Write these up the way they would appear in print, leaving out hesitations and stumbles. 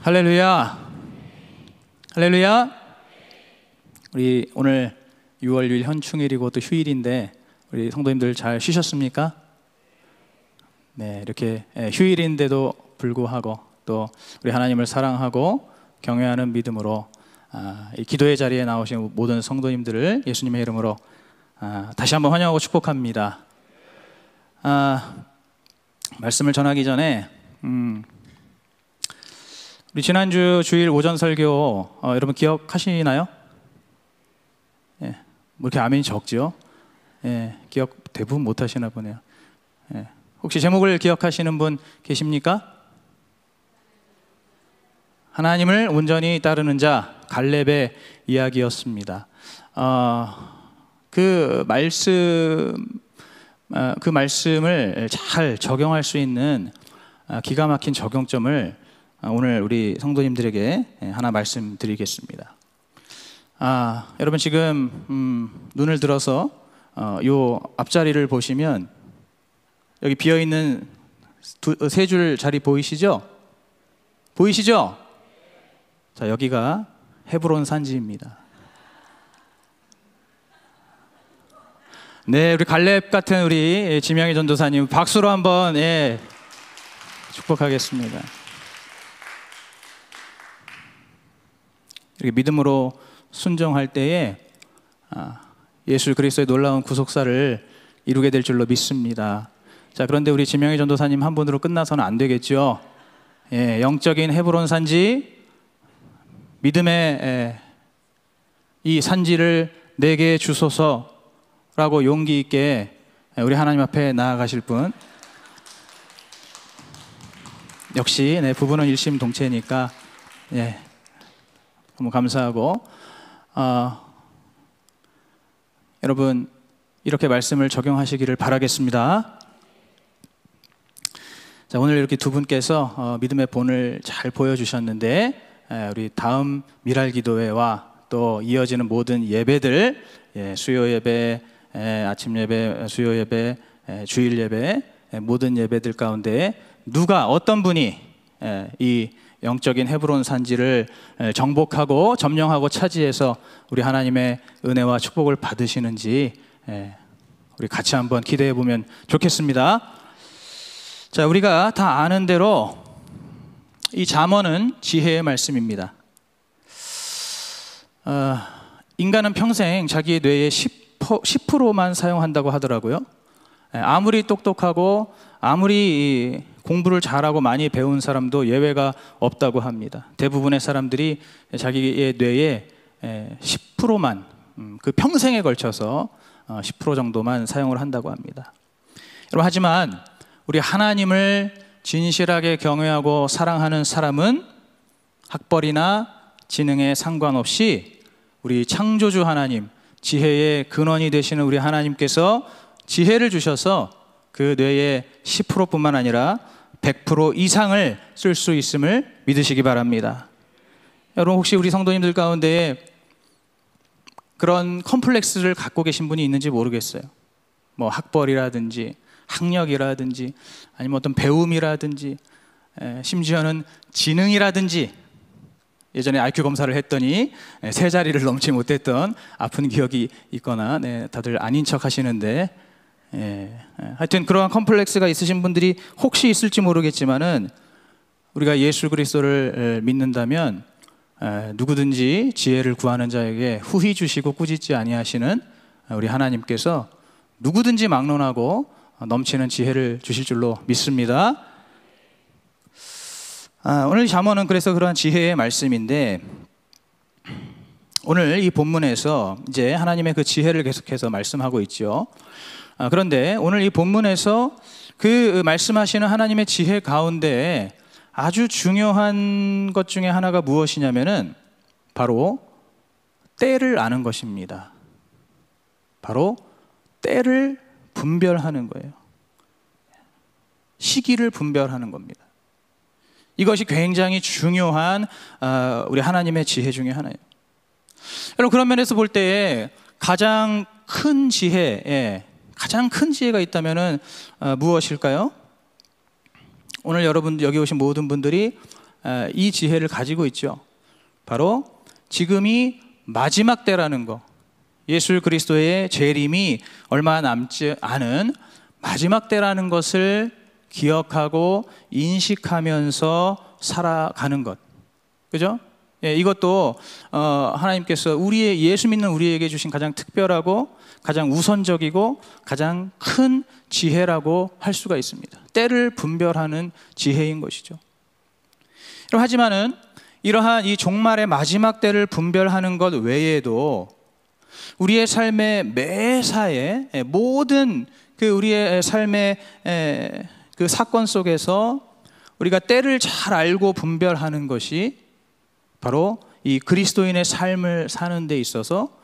할렐루야. 할렐루야. 우리 오늘 6월 6일 현충일이고 또 휴일인데 우리 성도님들 잘 쉬셨습니까? 네, 이렇게 휴일인데도 불구하고 또 우리 하나님을 사랑하고 경외하는 믿음으로 이 기도의 자리에 나오신 모든 성도님들을 예수님의 이름으로 다시 한번 환영하고 축복합니다. 말씀을 전하기 전에 우리 지난주 주일 오전 설교 여러분 기억하시나요? 예, 뭐 이렇게 아멘이 적죠? 예, 기억 대부분 못 하시나 보네요. 예, 혹시 제목을 기억하시는 분 계십니까? 하나님을 온전히 따르는 자, 갈렙의 이야기였습니다. 그 말씀을 잘 적용할 수 있는 기가 막힌 적용점을 오늘 우리 성도님들에게 하나 말씀드리겠습니다. 여러분 지금 눈을 들어서 요 앞자리를 보시면 여기 비어있는 세 줄 자리 보이시죠? 보이시죠? 자, 여기가 헤브론 산지입니다. 네, 우리 갈렙 같은 우리 지명희 전도사님 박수로 한번 축복하겠습니다. 이렇게 믿음으로 순종할 때에 예수 그리스도의 놀라운 구속사를 이루게 될 줄로 믿습니다. 자, 그런데 우리 지명희 전도사님 한 분으로 끝나서는 안 되겠죠. 영적인 헤브론 산지, 믿음의 이 산지를 내게 주소서라고 용기 있게 우리 하나님 앞에 나아가실 분, 역시 부부는 일심동체니까 너무 감사하고 여러분 이렇게 말씀을 적용하시기를 바라겠습니다. 자, 오늘 이렇게 두 분께서 믿음의 본을 잘 보여주셨는데 우리 다음 미랄기도회와 또 이어지는 모든 예배들, 수요 예배, 아침 예배, 수요 예배, 주일 예배, 모든 예배들 가운데 누가 어떤 분이 이 영적인 헤브론 산지를 정복하고 점령하고 차지해서 우리 하나님의 은혜와 축복을 받으시는지 우리 같이 한번 기대해 보면 좋겠습니다. 자, 우리가 다 아는 대로 이 잠언은 지혜의 말씀입니다. 인간은 평생 자기의 뇌의 10%만 사용한다고 하더라고요. 아무리 똑똑하고 아무리 공부를 잘하고 많이 배운 사람도 예외가 없다고 합니다. 대부분의 사람들이 자기의 뇌의 10%만 그 평생에 걸쳐서 10% 정도만 사용을 한다고 합니다. 여러분, 하지만 우리 하나님을 진실하게 경외하고 사랑하는 사람은 학벌이나 지능에 상관없이 우리 창조주 하나님, 지혜의 근원이 되시는 우리 하나님께서 지혜를 주셔서 그 뇌의 10%뿐만 아니라 100% 이상을 쓸 수 있음을 믿으시기 바랍니다. 여러분, 혹시 우리 성도님들 가운데 그런 컴플렉스를 갖고 계신 분이 있는지 모르겠어요. 뭐 학벌이라든지 학력이라든지 아니면 어떤 배움이라든지 심지어는 지능이라든지, 예전에 IQ 검사를 했더니 세 자리를 넘지 못했던 아픈 기억이 있거나 다들 아닌 척 하시는데 하여튼 그러한 컴플렉스가 있으신 분들이 혹시 있을지 모르겠지만은 우리가 예수 그리스도를 믿는다면 누구든지 지혜를 구하는 자에게 후히 주시고 꾸짖지 아니하시는 우리 하나님께서 누구든지 막론하고 넘치는 지혜를 주실 줄로 믿습니다. 오늘 잠언은 그래서 그러한 지혜의 말씀인데, 오늘 이 본문에서 이제 하나님의 그 지혜를 계속해서 말씀하고 있죠. 그런데 오늘 이 본문에서 그 말씀하시는 하나님의 지혜 가운데 아주 중요한 것 중에 하나가 무엇이냐면은 바로 때를 아는 것입니다. 바로 때를 분별하는 거예요. 시기를 분별하는 겁니다. 이것이 굉장히 중요한 우리 하나님의 지혜 중에 하나예요. 여러분, 그런 면에서 볼 때 가장 큰 지혜가 있다면은 무엇일까요? 오늘 여러분 여기 오신 모든 분들이 이 지혜를 가지고 있죠. 바로 지금이 마지막 때라는 거, 예수 그리스도의 재림이 얼마 남지 않은 마지막 때라는 것을 기억하고 인식하면서 살아가는 것, 그죠? 예, 이것도 하나님께서 예수 믿는 우리에게 주신 가장 특별하고 가장 우선적이고 가장 큰 지혜라고 할 수가 있습니다. 때를 분별하는 지혜인 것이죠. 하지만은 이러한 이 종말의 마지막 때를 분별하는 것 외에도 우리의 삶의 매사에 모든 우리의 삶의 그 사건 속에서 우리가 때를 잘 알고 분별하는 것이 바로 이 그리스도인의 삶을 사는 데 있어서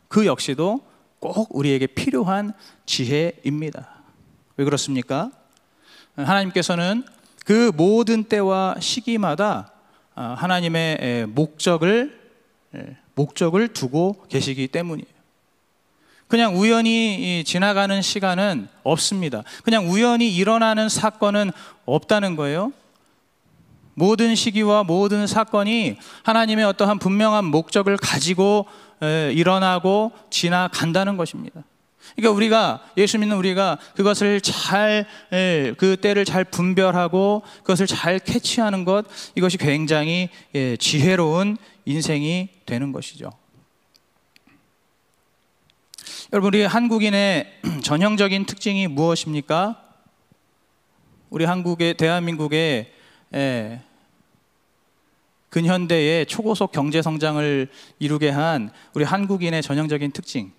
그 역시도 꼭 우리에게 필요한 지혜입니다. 왜 그렇습니까? 하나님께서는 그 모든 때와 시기마다 하나님의 목적을 두고 계시기 때문이에요. 그냥 우연히 지나가는 시간은 없습니다. 그냥 우연히 일어나는 사건은 없다는 거예요. 모든 시기와 모든 사건이 하나님의 어떠한 분명한 목적을 가지고 일어나고 지나간다는 것입니다. 그러니까 우리가, 예수 믿는 우리가 그것을 그 때를 잘 분별하고 그것을 잘 캐치하는 것, 이것이 굉장히 지혜로운 인생이 되는 것이죠. 여러분, 우리 한국인의 전형적인 특징이 무엇입니까? 우리 대한민국의 근현대의 초고속 경제 성장을 이루게 한 우리 한국인의 전형적인 특징,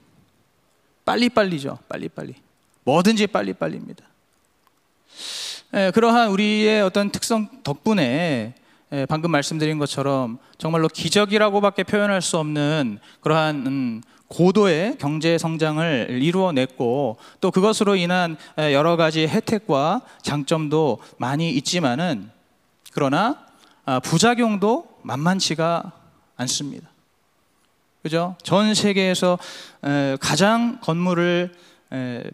빨리빨리죠. 빨리빨리. 뭐든지 빨리빨리입니다. 그러한 우리의 어떤 특성 덕분에 방금 말씀드린 것처럼 정말로 기적이라고밖에 표현할 수 없는 그러한 고도의 경제 성장을 이루어냈고, 또 그것으로 인한 여러 가지 혜택과 장점도 많이 있지만은, 그러나 부작용도 만만치가 않습니다. 그죠? 전 세계에서 가장 건물을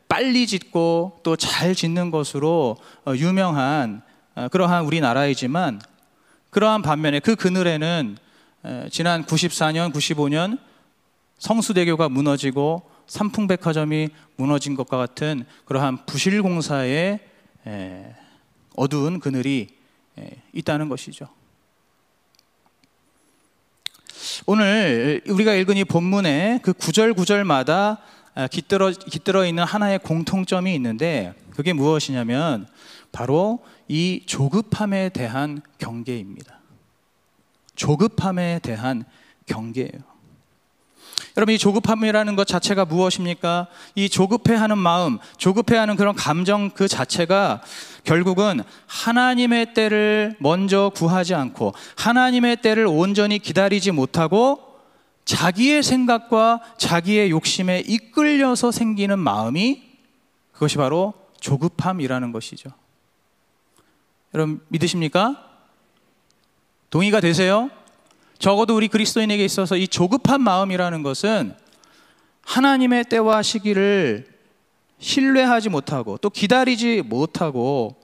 빨리 짓고 또 잘 짓는 것으로 유명한 그러한 우리나라이지만, 그러한 반면에 그 그늘에는 지난 94년, 95년 성수대교가 무너지고 삼풍백화점이 무너진 것과 같은 그러한 부실공사의 어두운 그늘이 있다는 것이죠. 오늘 우리가 읽은 이 본문의 그 구절마다 깃들어 있는 하나의 공통점이 있는데, 그게 무엇이냐면 바로 이 조급함에 대한 경계입니다. 조급함에 대한 경계예요. 여러분, 이 조급함이라는 것 자체가 무엇입니까? 이 조급해하는 마음, 조급해하는 그런 감정 그 자체가 결국은 하나님의 때를 먼저 구하지 않고 하나님의 때를 온전히 기다리지 못하고 자기의 생각과 자기의 욕심에 이끌려서 생기는 마음이, 그것이 바로 조급함이라는 것이죠. 여러분, 믿으십니까? 동의가 되세요? 적어도 우리 그리스도인에게 있어서 이 조급한 마음이라는 것은 하나님의 때와 시기를 신뢰하지 못하고 또 기다리지 못하고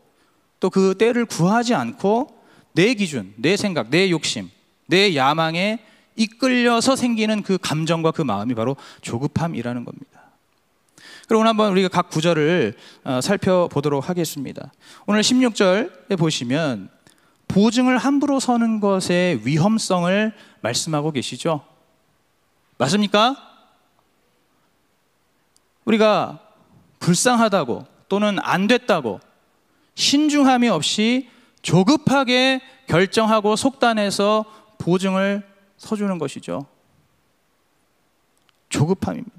또 그 때를 구하지 않고 내 기준, 내 생각, 내 욕심, 내 야망에 이끌려서 생기는 그 감정과 그 마음이 바로 조급함이라는 겁니다. 그럼 오늘 한번 우리가 각 구절을 살펴보도록 하겠습니다. 오늘 16절에 보시면 보증을 함부로 서는 것의 위험성을 말씀하고 계시죠. 맞습니까? 우리가 불쌍하다고 또는 안 됐다고 신중함이 없이 조급하게 결정하고 속단해서 보증을 서주는 것이죠. 조급함입니다.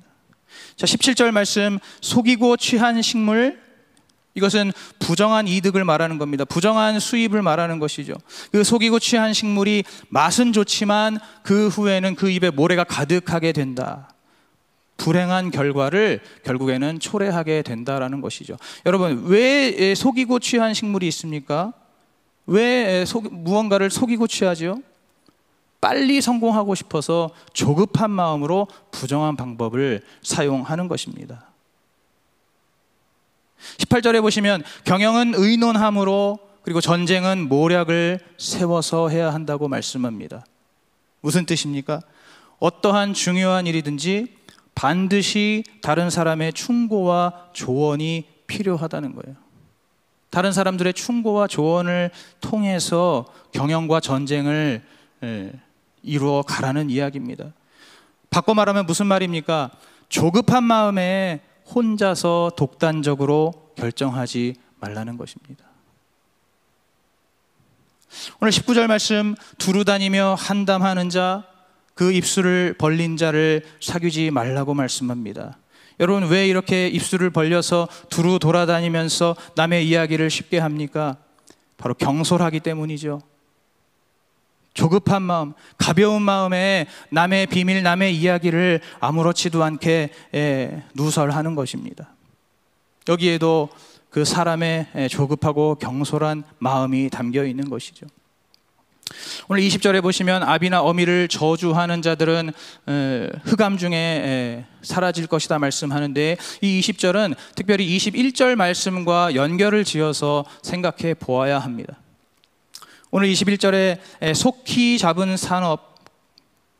자, 17절 말씀, 속이고 취한 식물, 이것은 부정한 이득을 말하는 겁니다. 부정한 수입을 말하는 것이죠. 그 속이고 취한 식물이 맛은 좋지만 그 후에는 그 입에 모래가 가득하게 된다. 불행한 결과를 결국에는 초래하게 된다라는 것이죠. 여러분, 왜 속이고 취한 식물이 있습니까? 왜 무언가를 속이고 취하죠? 빨리 성공하고 싶어서 조급한 마음으로 부정한 방법을 사용하는 것입니다. 18절에 보시면 경영은 의논함으로 그리고 전쟁은 모략을 세워서 해야 한다고 말씀합니다. 무슨 뜻입니까? 어떠한 중요한 일이든지 반드시 다른 사람의 충고와 조언이 필요하다는 거예요. 다른 사람들의 충고와 조언을 통해서 경영과 전쟁을 이루어 가라는 이야기입니다. 바꿔 말하면 무슨 말입니까? 조급한 마음에 혼자서 독단적으로 결정하지 말라는 것입니다. 오늘 19절 말씀, 두루 다니며 한담하는 자, 그 입술을 벌린 자를 사귀지 말라고 말씀합니다. 여러분, 왜 이렇게 입술을 벌려서 두루 돌아다니면서 남의 이야기를 쉽게 합니까? 바로 경솔하기 때문이죠. 조급한 마음, 가벼운 마음에 남의 비밀, 남의 이야기를 아무렇지도 않게 누설하는 것입니다. 여기에도 그 사람의 조급하고 경솔한 마음이 담겨 있는 것이죠. 오늘 20절에 보시면 아비나 어미를 저주하는 자들은 흑암 중에 사라질 것이다 말씀하는데, 이 20절은 특별히 21절 말씀과 연결을 지어서 생각해 보아야 합니다. 오늘 21절에 속히 잡은 산업,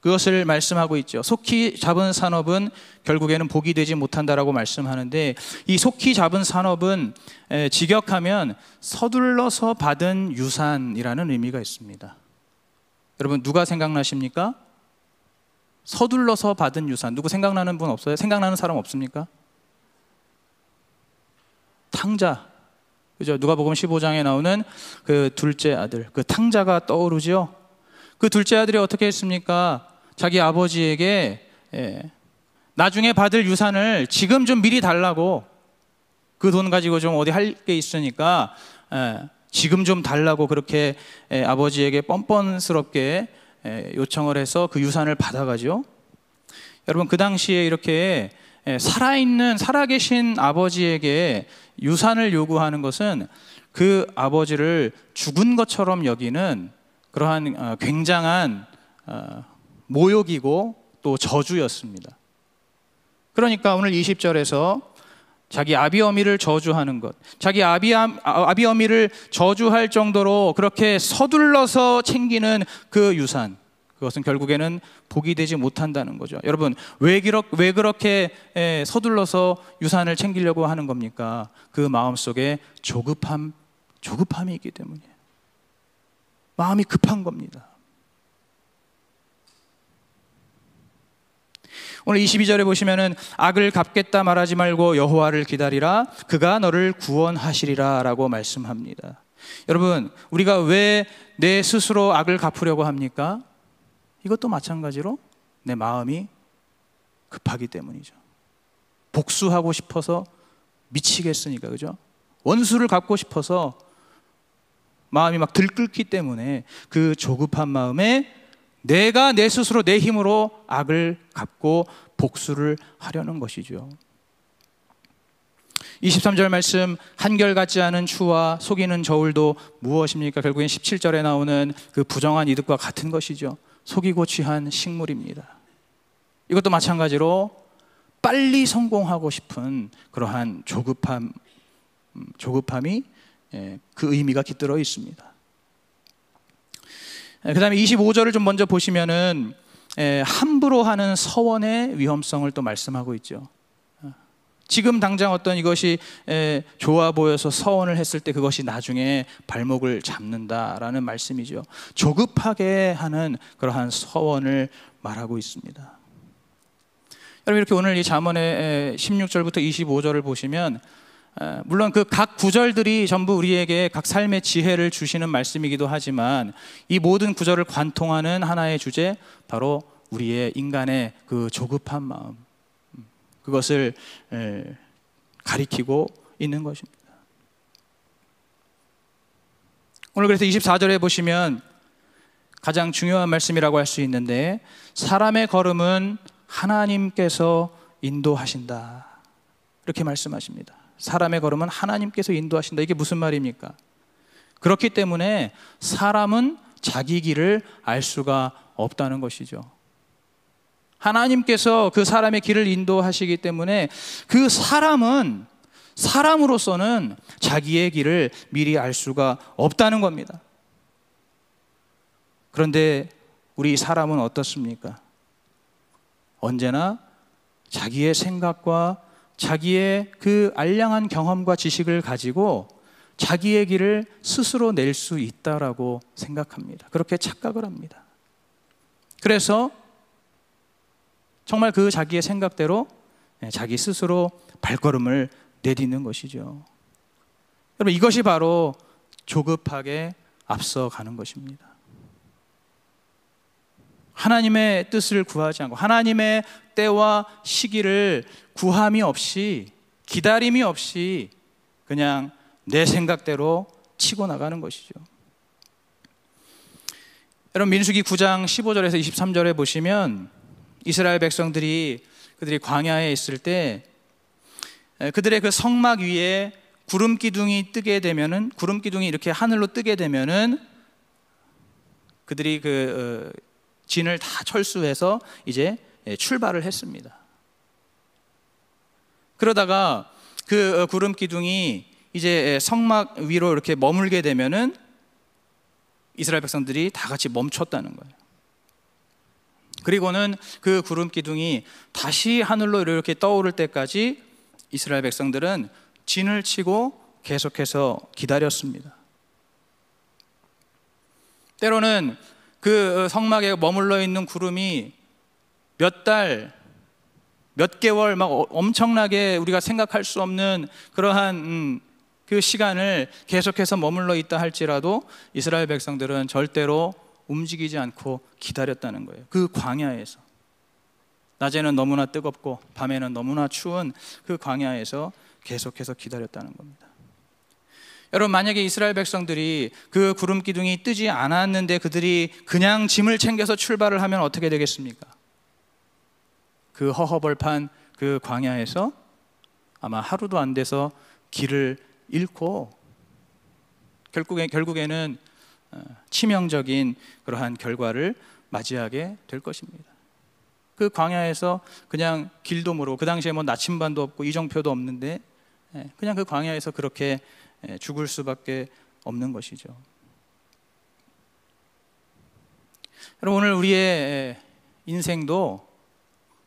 그것을 말씀하고 있죠. 속히 잡은 산업은 결국에는 복이 되지 못한다라고 말씀하는데, 이 속히 잡은 산업은 직역하면 서둘러서 받은 유산이라는 의미가 있습니다. 여러분, 누가 생각나십니까? 서둘러서 받은 유산. 누구 생각나는 분 없어요? 생각나는 사람 없습니까? 탕자. 그죠? 누가복음 15장에 나오는 그 둘째 아들, 그 탕자가 떠오르죠. 그 둘째 아들이 어떻게 했습니까? 자기 아버지에게 나중에 받을 유산을 지금 좀 미리 달라고, 그 돈 가지고 좀 어디 할 게 있으니까 지금 좀 달라고 그렇게 아버지에게 뻔뻔스럽게 요청을 해서 그 유산을 받아가죠. 여러분, 그 당시에 이렇게 살아계신 아버지에게 유산을 요구하는 것은 그 아버지를 죽은 것처럼 여기는 그러한 굉장한 모욕이고 또 저주였습니다. 그러니까 오늘 20절에서 자기 아비어미를 저주하는 것, 자기 아비어미를 저주할 정도로 그렇게 서둘러서 챙기는 그 유산, 그것은 결국에는 복이 되지 못한다는 거죠. 여러분, 왜 그렇게 서둘러서 유산을 챙기려고 하는 겁니까? 그 마음속에 조급함이 있기 때문이에요. 마음이 급한 겁니다. 오늘 22절에 보시면은 악을 갚겠다 말하지 말고 여호와를 기다리라, 그가 너를 구원하시리라 라고 말씀합니다. 여러분, 우리가 왜 내 스스로 악을 갚으려고 합니까? 이것도 마찬가지로 내 마음이 급하기 때문이죠. 복수하고 싶어서 미치겠으니까, 그죠? 원수를 갚고 싶어서 마음이 막 들끓기 때문에 그 조급한 마음에 내가 내 스스로 내 힘으로 악을 갚고 복수를 하려는 것이죠. 23절 말씀, 한결같지 않은 추와 속이는 저울도 무엇입니까? 결국엔 17절에 나오는 그 부정한 이득과 같은 것이죠. 속이고 취한 식물입니다. 이것도 마찬가지로 빨리 성공하고 싶은 그러한 조급함이 그 의미가 깃들어 있습니다. 그 다음에 25절을 좀 먼저 보시면은 함부로 하는 서원의 위험성을 또 말씀하고 있죠. 지금 당장 어떤 이것이 좋아 보여서 서원을 했을 때 그것이 나중에 발목을 잡는다라는 말씀이죠. 조급하게 하는 그러한 서원을 말하고 있습니다. 여러분, 이렇게 오늘 이 잠언의 16절부터 25절을 보시면 물론 그 각 구절들이 전부 우리에게 각 삶의 지혜를 주시는 말씀이기도 하지만, 이 모든 구절을 관통하는 하나의 주제, 바로 우리의 인간의 그 조급한 마음, 그것을 가리키고 있는 것입니다. 오늘 그래서 24절에 보시면 가장 중요한 말씀이라고 할 수 있는데, 사람의 걸음은 하나님께서 인도하신다, 이렇게 말씀하십니다. 사람의 걸음은 하나님께서 인도하신다. 이게 무슨 말입니까? 그렇기 때문에 사람은 자기 길을 알 수가 없다는 것이죠. 하나님께서 그 사람의 길을 인도하시기 때문에 그 사람은 사람으로서는 자기의 길을 미리 알 수가 없다는 겁니다. 그런데 우리 사람은 어떻습니까? 언제나 자기의 생각과 자기의 그 알량한 경험과 지식을 가지고 자기의 길을 스스로 낼 수 있다라고 생각합니다. 그렇게 착각을 합니다. 그래서 정말 그 자기의 생각대로 자기 스스로 발걸음을 내딛는 것이죠. 여러분, 이것이 바로 조급하게 앞서가는 것입니다. 하나님의 뜻을 구하지 않고 하나님의 때와 시기를 구함이 없이, 기다림이 없이 그냥 내 생각대로 치고 나가는 것이죠. 여러분, 민수기 9장 15절에서 23절에 보시면 이스라엘 백성들이 그들이 광야에 있을 때 그들의 그 성막 위에 구름 기둥이 뜨게 되면은, 구름 기둥이 이렇게 하늘로 뜨게 되면은 그들이 그 진을 다 철수해서 이제 출발을 했습니다. 그러다가 그 구름 기둥이 이제 성막 위로 이렇게 머물게 되면은 이스라엘 백성들이 다 같이 멈췄다는 거예요. 그리고는 그 구름 기둥이 다시 하늘로 이렇게 떠오를 때까지 이스라엘 백성들은 진을 치고 계속해서 기다렸습니다. 때로는 그 성막에 머물러 있는 구름이 몇 달, 몇 개월 막 엄청나게 우리가 생각할 수 없는 그러한 그 시간을 계속해서 머물러 있다 할지라도 이스라엘 백성들은 절대로 움직이지 않고 기다렸다는 거예요. 그 광야에서, 낮에는 너무나 뜨겁고 밤에는 너무나 추운 그 광야에서 계속해서 기다렸다는 겁니다. 여러분, 만약에 이스라엘 백성들이 그 구름 기둥이 뜨지 않았는데 그들이 그냥 짐을 챙겨서 출발을 하면 어떻게 되겠습니까? 그 허허벌판 그 광야에서 아마 하루도 안 돼서 길을 잃고 결국에는 치명적인 그러한 결과를 맞이하게 될 것입니다. 그 광야에서 그냥 길도 모르고, 그 당시에 뭐 나침반도 없고 이정표도 없는데 그냥 그 광야에서 그렇게 죽을 수밖에 없는 것이죠. 여러분, 오늘 우리의 인생도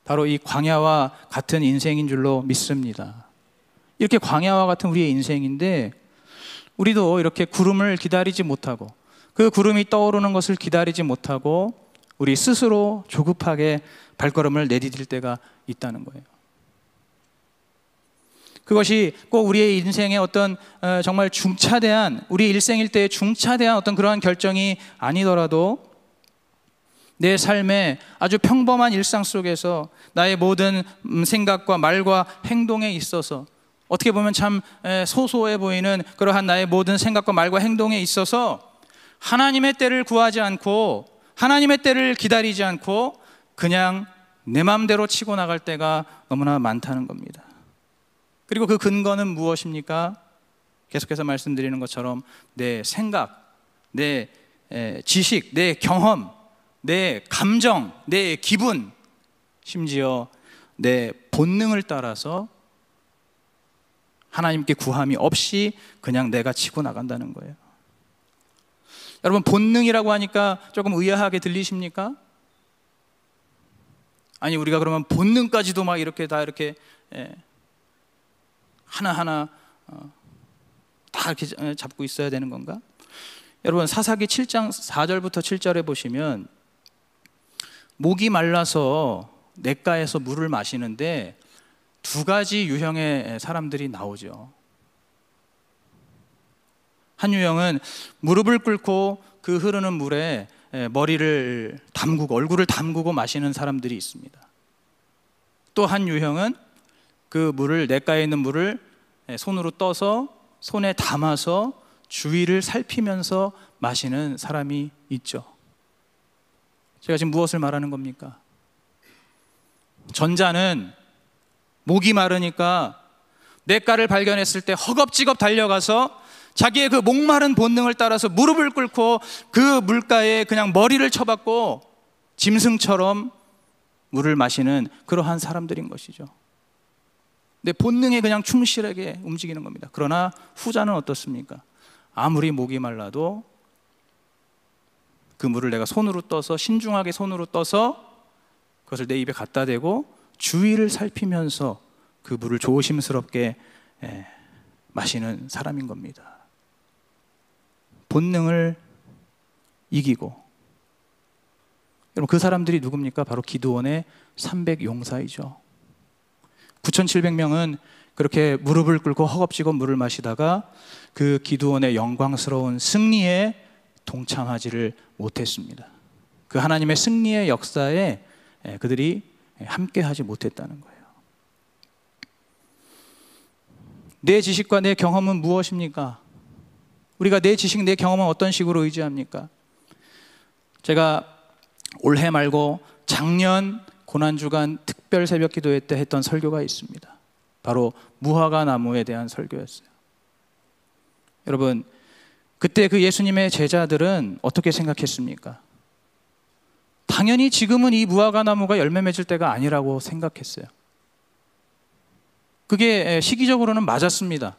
바로 이 광야와 같은 인생인 줄로 믿습니다. 이렇게 광야와 같은 우리의 인생인데 우리도 이렇게 구름을 기다리지 못하고 그 구름이 떠오르는 것을 기다리지 못하고 우리 스스로 조급하게 발걸음을 내디딜 때가 있다는 거예요. 그것이 꼭 우리의 인생의 어떤 정말 중차대한, 우리 일생일대의 중차대한 어떤 그러한 결정이 아니더라도 내 삶의 아주 평범한 일상 속에서 나의 모든 생각과 말과 행동에 있어서 어떻게 보면 참 소소해 보이는 그러한 나의 모든 생각과 말과 행동에 있어서 하나님의 때를 구하지 않고 하나님의 때를 기다리지 않고 그냥 내 마음대로 치고 나갈 때가 너무나 많다는 겁니다. 그리고 그 근거는 무엇입니까? 계속해서 말씀드리는 것처럼 내 생각, 내 지식, 내 경험, 내 감정, 내 기분, 심지어 내 본능을 따라서 하나님께 구함이 없이 그냥 내가 치고 나간다는 거예요. 여러분, 본능이라고 하니까 조금 의아하게 들리십니까? 아니, 우리가 그러면 본능까지도 막 이렇게 다 이렇게 하나하나 다 이렇게 잡고 있어야 되는 건가? 여러분, 사사기 7장 4절부터 7절에 보시면 목이 말라서 냇가에서 물을 마시는데 두 가지 유형의 사람들이 나오죠. 한 유형은 무릎을 꿇고 그 흐르는 물에 머리를 담그고 얼굴을 담그고 마시는 사람들이 있습니다. 또 한 유형은 그 물을, 냇가에 있는 물을 손으로 떠서 손에 담아서 주위를 살피면서 마시는 사람이 있죠. 제가 지금 무엇을 말하는 겁니까? 전자는 목이 마르니까 냇가를 발견했을 때 허겁지겁 달려가서 자기의 그 목마른 본능을 따라서 무릎을 꿇고 그 물가에 그냥 머리를 쳐박고 짐승처럼 물을 마시는 그러한 사람들인 것이죠. 내 본능에 그냥 충실하게 움직이는 겁니다. 그러나 후자는 어떻습니까? 아무리 목이 말라도 그 물을 내가 손으로 떠서, 신중하게 손으로 떠서 그것을 내 입에 갖다 대고 주위를 살피면서 그 물을 조심스럽게 마시는 사람인 겁니다. 본능을 이기고. 여러분, 그 사람들이 누굽니까? 바로 기드온의 300용사이죠. 9,700명은 그렇게 무릎을 꿇고 허겁지겁 물을 마시다가 그 기드온의 영광스러운 승리에 동참하지를 못했습니다. 그 하나님의 승리의 역사에 그들이 함께하지 못했다는 거예요. 내 지식과 내 경험은 무엇입니까? 우리가 내 지식, 내 경험은 어떤 식으로 의지합니까? 제가 올해 말고 작년 고난주간 특별 새벽 기도회 때 했던 설교가 있습니다. 바로 무화과 나무에 대한 설교였어요. 여러분, 그때 그 예수님의 제자들은 어떻게 생각했습니까? 당연히 지금은 이 무화과 나무가 열매 맺을 때가 아니라고 생각했어요. 그게 시기적으로는 맞았습니다.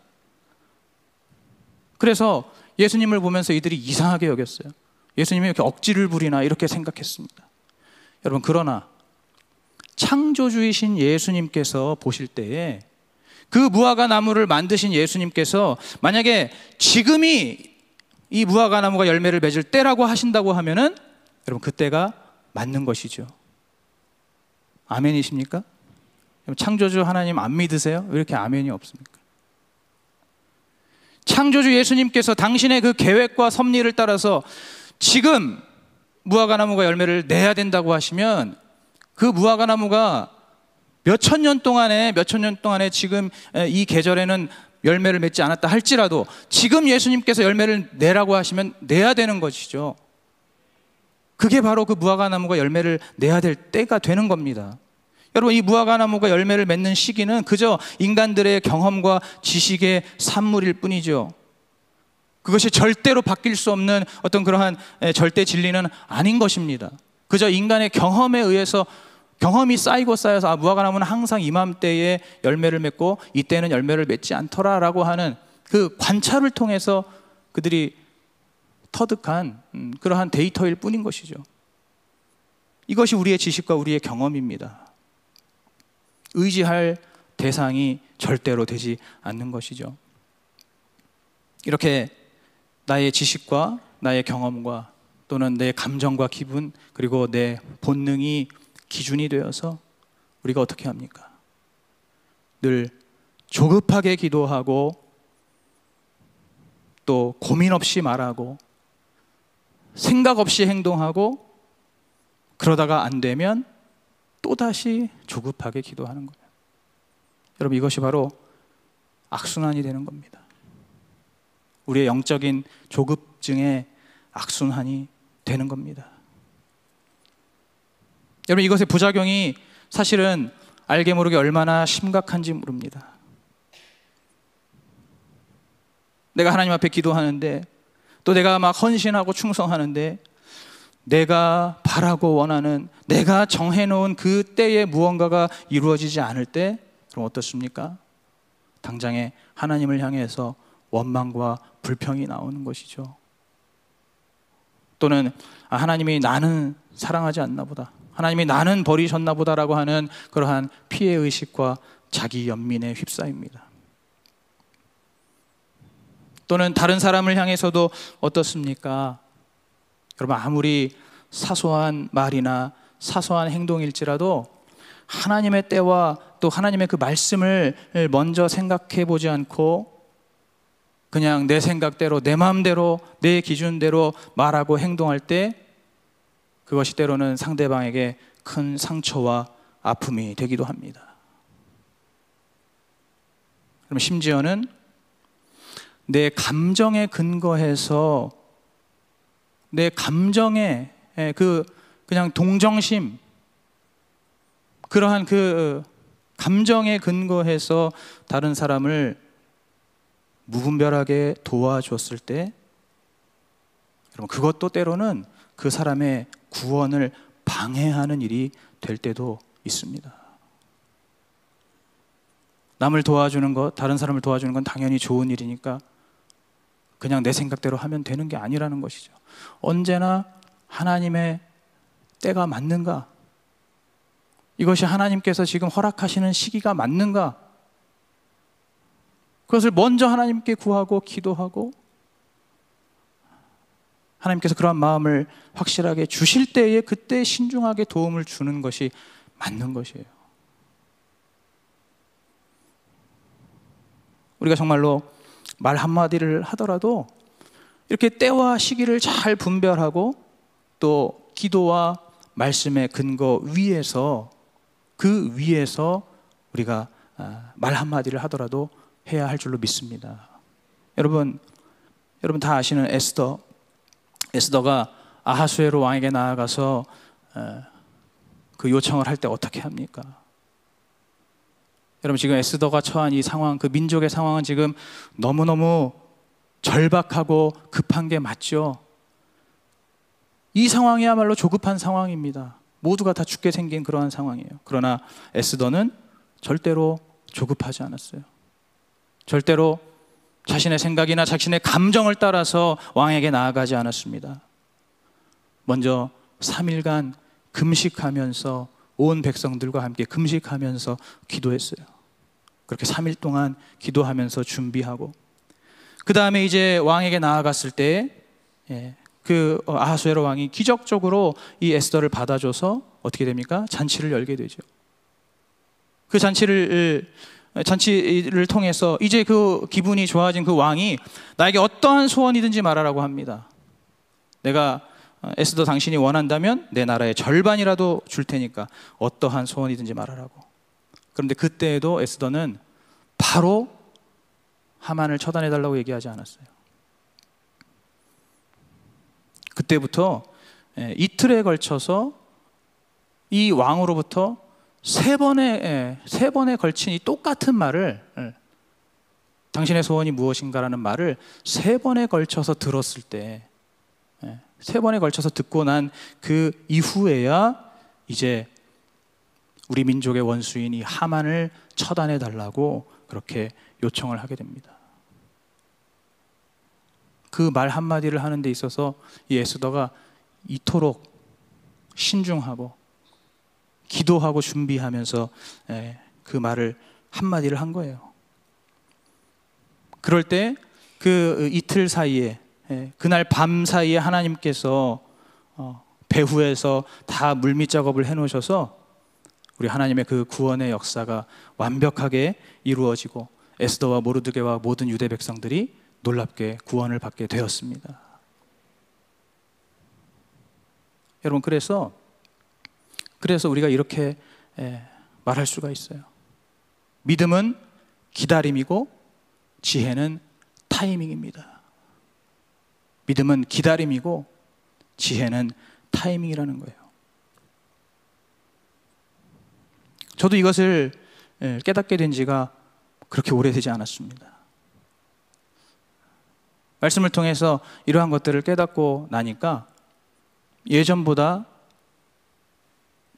그래서 예수님을 보면서 이들이 이상하게 여겼어요. 예수님이 이렇게 억지를 부리나 이렇게 생각했습니다. 여러분, 그러나 창조주이신 예수님께서 보실 때에 그 무화과 나무를 만드신 예수님께서 만약에 지금이 이 무화과 나무가 열매를 맺을 때라고 하신다고 하면은 여러분, 그때가 맞는 것이죠. 아멘이십니까? 창조주 하나님 안 믿으세요? 왜 이렇게 아멘이 없습니까? 창조주 예수님께서 당신의 그 계획과 섭리를 따라서 지금 무화과 나무가 열매를 내야 된다고 하시면 그 무화과 나무가 몇천 년 동안에 지금 이 계절에는 열매를 맺지 않았다 할지라도 지금 예수님께서 열매를 내라고 하시면 내야 되는 것이죠. 그게 바로 그 무화과 나무가 열매를 내야 될 때가 되는 겁니다. 여러분, 이 무화과 나무가 열매를 맺는 시기는 그저 인간들의 경험과 지식의 산물일 뿐이죠. 그것이 절대로 바뀔 수 없는 어떤 그러한 절대 진리는 아닌 것입니다. 그저 인간의 경험에 의해서 경험이 쌓이고 쌓여서 무화과 나무는 항상 이맘때에 열매를 맺고 이때는 열매를 맺지 않더라라고 하는 그 관찰을 통해서 그들이 터득한 그러한 데이터일 뿐인 것이죠. 이것이 우리의 지식과 우리의 경험입니다. 의지할 대상이 절대로 되지 않는 것이죠. 이렇게 나의 지식과 나의 경험과 또는 내 감정과 기분 그리고 내 본능이 기준이 되어서 우리가 어떻게 합니까? 늘 조급하게 기도하고 또 고민 없이 말하고 생각 없이 행동하고 그러다가 안 되면 또다시 조급하게 기도하는 거예요. 여러분, 이것이 바로 악순환이 되는 겁니다. 우리의 영적인 조급증의 악순환이 되는 겁니다. 여러분, 이것의 부작용이 사실은 알게 모르게 얼마나 심각한지 모릅니다. 내가 하나님 앞에 기도하는데 또 내가 막 헌신하고 충성하는데 내가 바라고 원하는 내가 정해놓은 그 때에 무언가가 이루어지지 않을 때 그럼 어떻습니까? 당장에 하나님을 향해서 원망과 불평이 나오는 것이죠. 또는 하나님이 나는 사랑하지 않나 보다, 하나님이 나는 버리셨나 보다라고 하는 그러한 피해의식과 자기 연민에 휩싸입니다. 또는 다른 사람을 향해서도 어떻습니까? 여러분, 아무리 사소한 말이나 사소한 행동일지라도 하나님의 때와 또 하나님의 그 말씀을 먼저 생각해 보지 않고 그냥 내 생각대로 내 마음대로 내 기준대로 말하고 행동할 때 그것이 때로는 상대방에게 큰 상처와 아픔이 되기도 합니다. 그럼 심지어는 내 감정에 근거해서 내 감정에 그냥 동정심, 그러한 그 감정에 근거해서 다른 사람을 무분별하게 도와줬을 때 여러분, 그것도 때로는 그 사람의 구원을 방해하는 일이 될 때도 있습니다. 남을 도와주는 것, 다른 사람을 도와주는 건 당연히 좋은 일이니까 그냥 내 생각대로 하면 되는 게 아니라는 것이죠. 언제나 하나님의 때가 맞는가? 이것이 하나님께서 지금 허락하시는 시기가 맞는가? 그것을 먼저 하나님께 구하고 기도하고 하나님께서 그러한 마음을 확실하게 주실 때에 그때 신중하게 도움을 주는 것이 맞는 것이에요. 우리가 정말로 말 한마디를 하더라도 이렇게 때와 시기를 잘 분별하고 또 기도와 말씀의 근거 위에서 그 위에서 우리가 말 한마디를 하더라도 해야 할 줄로 믿습니다. 여러분 다 아시는 에스더가 아하수에로 왕에게 나아가서 그 요청을 할 때 어떻게 합니까? 여러분 지금 에스더가 처한 이 상황, 그 민족의 상황은 지금 너무너무 절박하고 급한 게 맞죠. 이 상황이야말로 조급한 상황입니다. 모두가 다 죽게 생긴 그러한 상황이에요. 그러나 에스더는 절대로 조급하지 않았어요. 절대로 자신의 생각이나 자신의 감정을 따라서 왕에게 나아가지 않았습니다. 먼저 3일간 금식하면서 온 백성들과 함께 금식하면서 기도했어요. 그렇게 3일 동안 기도하면서 준비하고 그 다음에 이제 왕에게 나아갔을 때 그 아하수에로 왕이 기적적으로 이 에스더를 받아줘서 어떻게 됩니까? 잔치를 열게 되죠. 그 잔치를 통해서 이제 그 기분이 좋아진 그 왕이 나에게 어떠한 소원이든지 말하라고 합니다. 내가 에스더 당신이 원한다면 내 나라의 절반이라도 줄 테니까 어떠한 소원이든지 말하라고. 그런데 그때에도 에스더는 바로 하만을 처단해달라고 얘기하지 않았어요. 그때부터 이틀에 걸쳐서 이 왕으로부터 세 번에 걸친 이 똑같은 말을, 당신의 소원이 무엇인가라는 말을 세 번에 걸쳐서 들었을 때, 세 번에 걸쳐서 듣고 난 그 이후에야 이제 우리 민족의 원수인 이 하만을 처단해 달라고 그렇게 요청을 하게 됩니다. 그 말 한마디를 하는 데 있어서 이 에스더가 이토록 신중하고 기도하고 준비하면서 그 말을 한마디를 한 거예요. 그럴 때 그 이틀 사이에, 그날 밤 사이에 하나님께서 배후에서 다 물밑 작업을 해놓으셔서 우리 하나님의 그 구원의 역사가 완벽하게 이루어지고 에스더와 모르드게와 모든 유대 백성들이 놀랍게 구원을 받게 되었습니다. 여러분 그래서 우리가 이렇게 말할 수가 있어요. 믿음은 기다림이고 지혜는 타이밍입니다. 믿음은 기다림이고 지혜는 타이밍이라는 거예요. 저도 이것을 깨닫게 된 지가 그렇게 오래되지 않았습니다. 말씀을 통해서 이러한 것들을 깨닫고 나니까 예전보다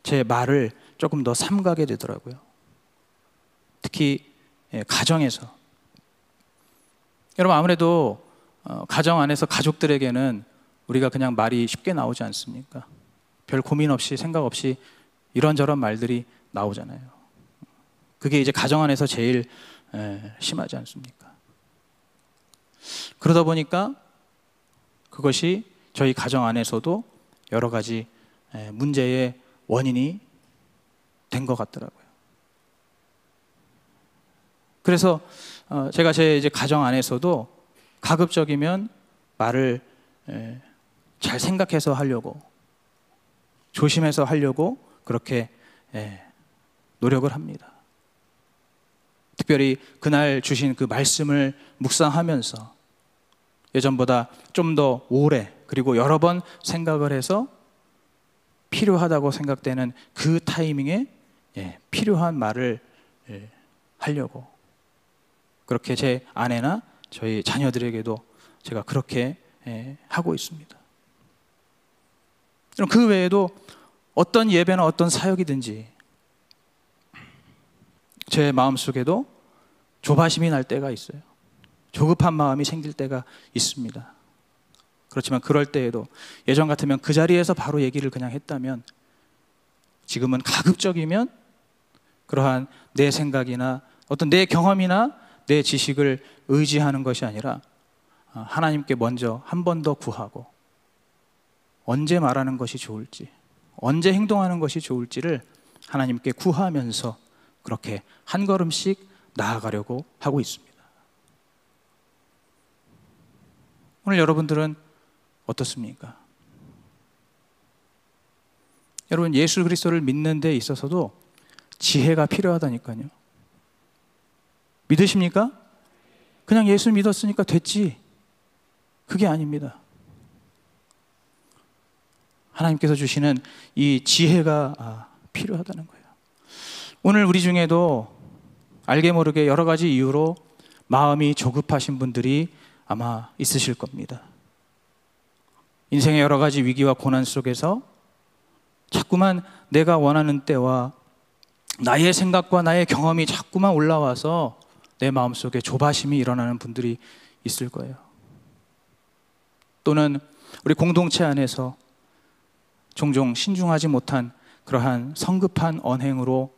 제 말을 조금 더 삼가게 되더라고요. 특히 가정에서. 여러분 아무래도 가정 안에서 가족들에게는 우리가 그냥 말이 쉽게 나오지 않습니까? 별 고민 없이 생각 없이 이런저런 말들이 나오잖아요. 그게 이제 가정 안에서 제일 심하지 않습니까? 그러다 보니까 그것이 저희 가정 안에서도 여러 가지 문제의 원인이 된 것 같더라고요. 그래서 제가 제 이제 가정 안에서도 가급적이면 말을 잘 생각해서 하려고, 조심해서 하려고 그렇게 노력을 합니다. 특별히 그날 주신 그 말씀을 묵상하면서 예전보다 좀 더 오래 그리고 여러 번 생각을 해서 필요하다고 생각되는 그 타이밍에 필요한 말을 하려고 그렇게 제 아내나 저희 자녀들에게도 제가 그렇게 하고 있습니다. 그 외에도 어떤 예배나 어떤 사역이든지 제 마음속에도 조바심이 날 때가 있어요. 조급한 마음이 생길 때가 있습니다. 그렇지만 그럴 때에도 예전 같으면 그 자리에서 바로 얘기를 그냥 했다면, 지금은 가급적이면 그러한 내 생각이나 어떤 내 경험이나 내 지식을 의지하는 것이 아니라 하나님께 먼저 한 번 더 구하고, 언제 말하는 것이 좋을지, 언제 행동하는 것이 좋을지를 하나님께 구하면서 그렇게 한 걸음씩 나아가려고 하고 있습니다. 오늘 여러분들은 어떻습니까? 여러분, 예수 그리스도를 믿는 데 있어서도 지혜가 필요하다니까요. 믿으십니까? 그냥 예수 믿었으니까 됐지, 그게 아닙니다. 하나님께서 주시는 이 지혜가 필요하다는 거예요. 오늘 우리 중에도 알게 모르게 여러 가지 이유로 마음이 조급하신 분들이 아마 있으실 겁니다. 인생의 여러 가지 위기와 고난 속에서 자꾸만 내가 원하는 때와 나의 생각과 나의 경험이 자꾸만 올라와서 내 마음속에 조바심이 일어나는 분들이 있을 거예요. 또는 우리 공동체 안에서 종종 신중하지 못한 그러한 성급한 언행으로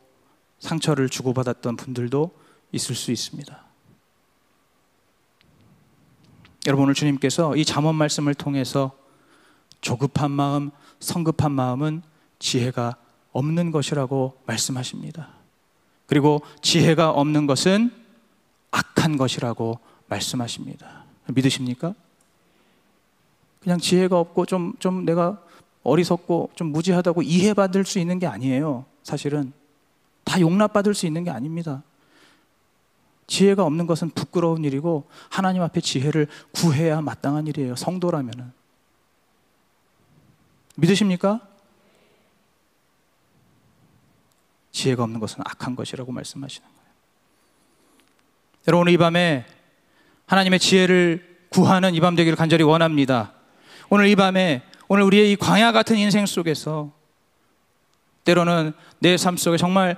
상처를 주고받았던 분들도 있을 수 있습니다. 여러분, 오늘 주님께서 이 잠언 말씀을 통해서 조급한 마음, 성급한 마음은 지혜가 없는 것이라고 말씀하십니다. 그리고 지혜가 없는 것은 악한 것이라고 말씀하십니다. 믿으십니까? 그냥 지혜가 없고 좀 내가 어리석고 좀 무지하다고 이해받을 수 있는 게 아니에요. 사실은 다 용납받을 수 있는 게 아닙니다. 지혜가 없는 것은 부끄러운 일이고 하나님 앞에 지혜를 구해야 마땅한 일이에요. 성도라면은. 믿으십니까? 지혜가 없는 것은 악한 것이라고 말씀하시는 거예요. 여러분, 오늘 이 밤에 하나님의 지혜를 구하는 이 밤 되기를 간절히 원합니다. 오늘 이 밤에, 오늘 우리의 이 광야 같은 인생 속에서 때로는 내 삶 속에 정말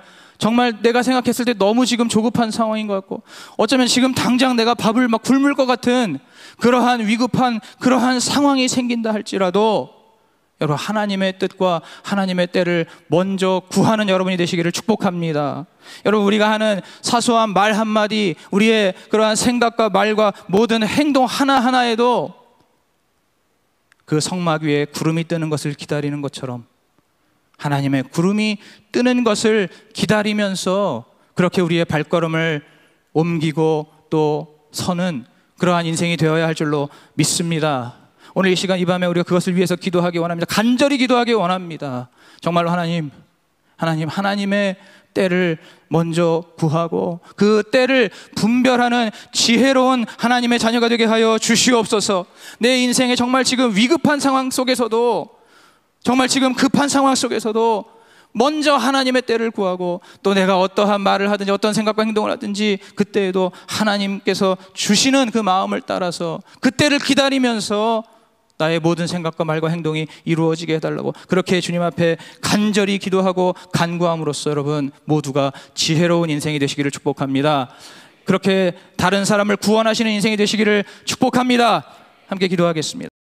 내가 생각했을 때 너무 지금 조급한 상황인 것 같고, 어쩌면 지금 당장 내가 밥을 막 굶을 것 같은 그러한 위급한 그러한 상황이 생긴다 할지라도, 여러분, 하나님의 뜻과 하나님의 때를 먼저 구하는 여러분이 되시기를 축복합니다. 여러분, 우리가 하는 사소한 말 한마디, 우리의 그러한 생각과 말과 모든 행동 하나하나에도 그 성막 위에 구름이 뜨는 것을 기다리는 것처럼 하나님의 구름이 뜨는 것을 기다리면서 그렇게 우리의 발걸음을 옮기고 또 서는 그러한 인생이 되어야 할 줄로 믿습니다. 오늘 이 시간 이 밤에 우리가 그것을 위해서 기도하기 원합니다. 간절히 기도하기 원합니다. 정말로 하나님의 때를 먼저 구하고 그 때를 분별하는 지혜로운 하나님의 자녀가 되게 하여 주시옵소서. 내 인생에 정말 지금 위급한 상황 속에서도, 정말 지금 급한 상황 속에서도 먼저 하나님의 때를 구하고, 또 내가 어떠한 말을 하든지 어떤 생각과 행동을 하든지 그때에도 하나님께서 주시는 그 마음을 따라서 그 때를 기다리면서 나의 모든 생각과 말과 행동이 이루어지게 해달라고 그렇게 주님 앞에 간절히 기도하고 간구함으로써 여러분 모두가 지혜로운 인생이 되시기를 축복합니다. 그렇게 다른 사람을 구원하시는 인생이 되시기를 축복합니다. 함께 기도하겠습니다.